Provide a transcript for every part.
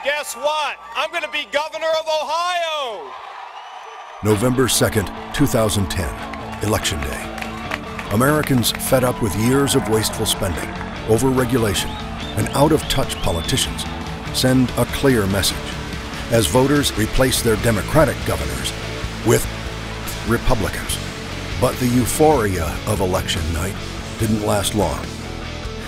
Guess what? I'm going to be governor of Ohio! November 2nd, 2010, Election Day. Americans fed up with years of wasteful spending, over-regulation, and out-of-touch politicians send a clear message as voters replace their Democratic governors with Republicans. But the euphoria of election night didn't last long.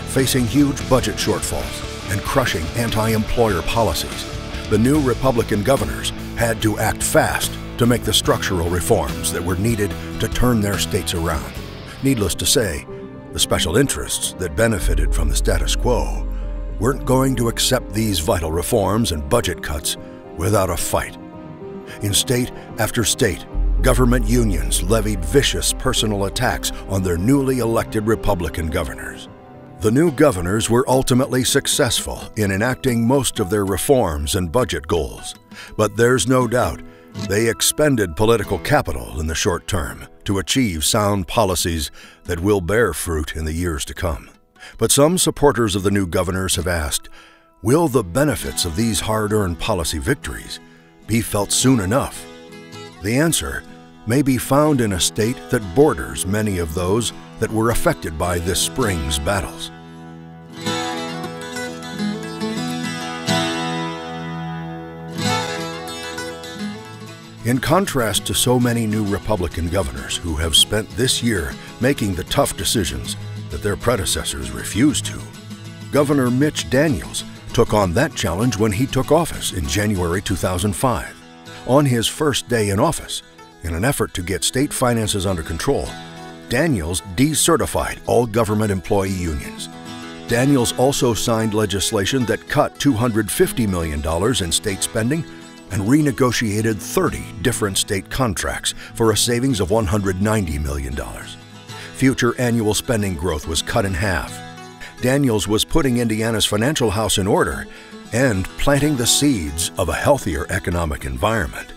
Facing huge budget shortfalls and crushing anti-employer policies, the new Republican governors had to act fast to make the structural reforms that were needed to turn their states around. Needless to say, the special interests that benefited from the status quo weren't going to accept these vital reforms and budget cuts without a fight. In state after state, government unions levied vicious personal attacks on their newly elected Republican governors. The new governors were ultimately successful in enacting most of their reforms and budget goals, but there's no doubt they expended political capital in the short term to achieve sound policies that will bear fruit in the years to come. But some supporters of the new governors have asked, will the benefits of these hard-earned policy victories be felt soon enough? The answer may be found in a state that borders many of those that were affected by this spring's battles. In contrast to so many new Republican governors who have spent this year making the tough decisions that their predecessors refused to, Governor Mitch Daniels took on that challenge when he took office in January 2005. On his first day in office, in an effort to get state finances under control, Daniels decertified all government employee unions. Daniels also signed legislation that cut $250 million in state spending and renegotiated 30 different state contracts for a savings of $190 million. Future annual spending growth was cut in half. Daniels was putting Indiana's financial house in order and planting the seeds of a healthier economic environment.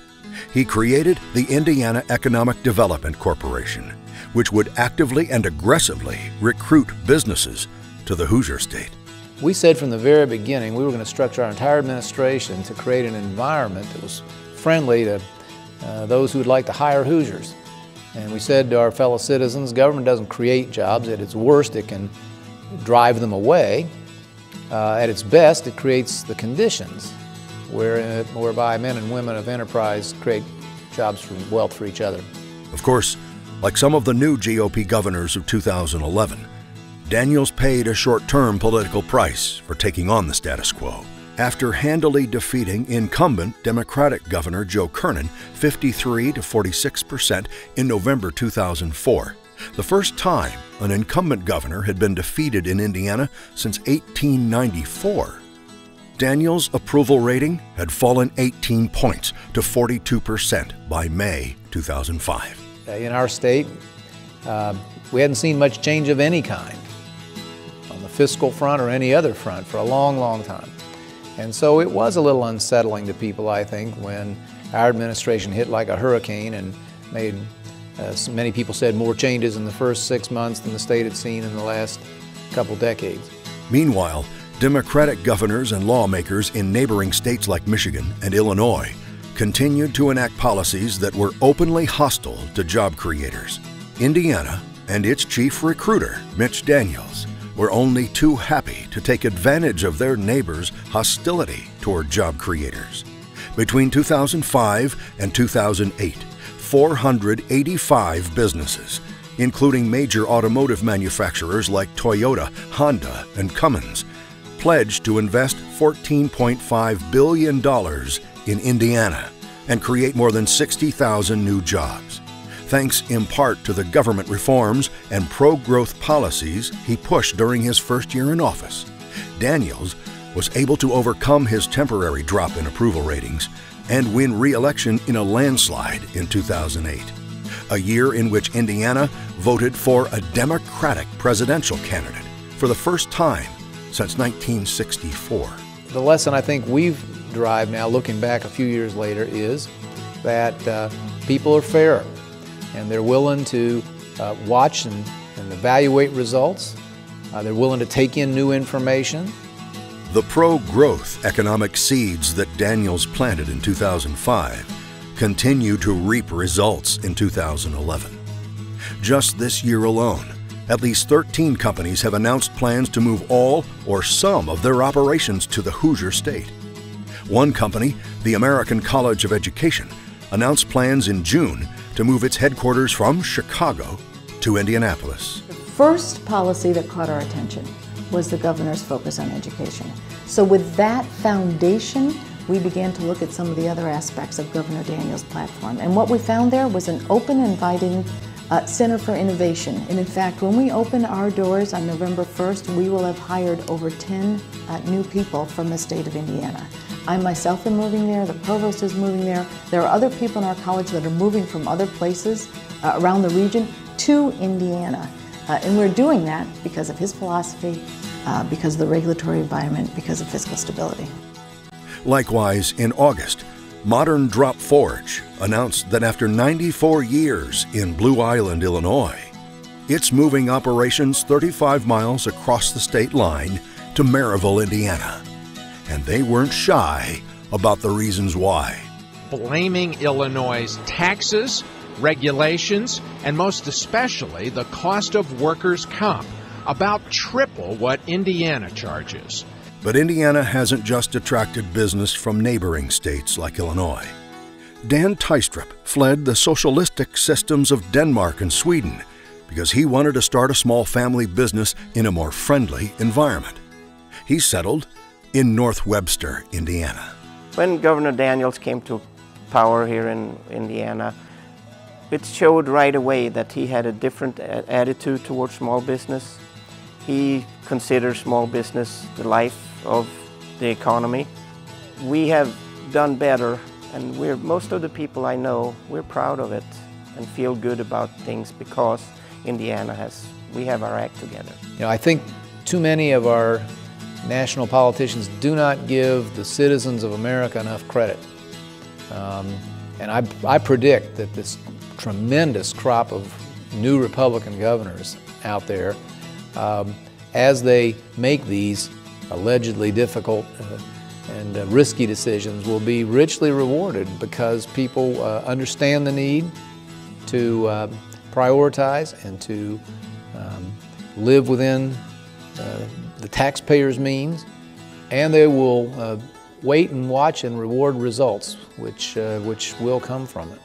He created the Indiana Economic Development Corporation, which would actively and aggressively recruit businesses to the Hoosier State. We said from the very beginning we were going to structure our entire administration to create an environment that was friendly to those who would like to hire Hoosiers. And we said to our fellow citizens, government doesn't create jobs. At its worst, it can drive them away. At its best, it creates the conditions whereby men and women of enterprise create jobs for wealth for each other. Of course, like some of the new GOP governors of 2011, Daniels paid a short-term political price for taking on the status quo. After handily defeating incumbent Democratic Governor Joe Kernan 53 to 46% in November 2004, the first time an incumbent governor had been defeated in Indiana since 1894. Daniels' approval rating had fallen 18 points to 42% by May 2005. In our state, we hadn't seen much change of any kind on the fiscal front or any other front for a long, long time. And so it was a little unsettling to people, I think, when our administration hit like a hurricane and made, many people said, more changes in the first 6 months than the state had seen in the last couple decades. Meanwhile, Democratic governors and lawmakers in neighboring states like Michigan and Illinois continued to enact policies that were openly hostile to job creators. Indiana and its chief recruiter, Mitch Daniels, were only too happy to take advantage of their neighbors' hostility toward job creators. Between 2005 and 2008, 485 businesses, including major automotive manufacturers like Toyota, Honda, and Cummins, pledged to invest $14.5 billion in Indiana and create more than 60,000 new jobs, thanks in part to the government reforms and pro-growth policies he pushed during his first year in office. Daniels was able to overcome his temporary drop in approval ratings and win re-election in a landslide in 2008, a year in which Indiana voted for a Democratic presidential candidate for the first time since 1964. The lesson I think we've derived now, looking back a few years later, is that people are fair and they're willing to watch and evaluate results. They're willing to take in new information. The pro-growth economic seeds that Daniels planted in 2005 continue to reap results in 2011. Just this year alone, at least 13 companies have announced plans to move all or some of their operations to the Hoosier State. One company, the American College of Education, announced plans in June to move its headquarters from Chicago to Indianapolis. The first policy that caught our attention was the governor's focus on education. So with that foundation, we began to look at some of the other aspects of Governor Daniels' platform. And what we found there was an open, inviting Center for Innovation. And in fact, when we open our doors on November 1st, we will have hired over 10 new people from the state of Indiana. I myself am moving there, the provost is moving there. There are other people in our college that are moving from other places around the region to Indiana. And we're doing that because of his philosophy, because of the regulatory environment, because of fiscal stability. Likewise, in August, Modern Drop Forge announced that after 94 years in Blue Island, Illinois, it's moving operations 35 miles across the state line to Maryville, Indiana. And they weren't shy about the reasons why. Blaming Illinois' taxes, regulations, and most especially the cost of workers' comp, about triple what Indiana charges. But Indiana hasn't just attracted business from neighboring states like Illinois. Dan Teistrup fled the socialistic systems of Denmark and Sweden because he wanted to start a small family business in a more friendly environment. He settled in North Webster, Indiana. When Governor Daniels came to power here in Indiana, it showed right away that he had a different attitude towards small business. He considers small business the life of the economy. We have done better, and most of the people I know, we're proud of it and feel good about things because Indiana we have our act together. You know, I think too many of our national politicians do not give the citizens of America enough credit. And I predict that this tremendous crop of new Republican governors out there, as they make these allegedly difficult and risky decisions, will be richly rewarded because people understand the need to prioritize and to live within the taxpayers' means, and they will wait and watch and reward results which will come from it.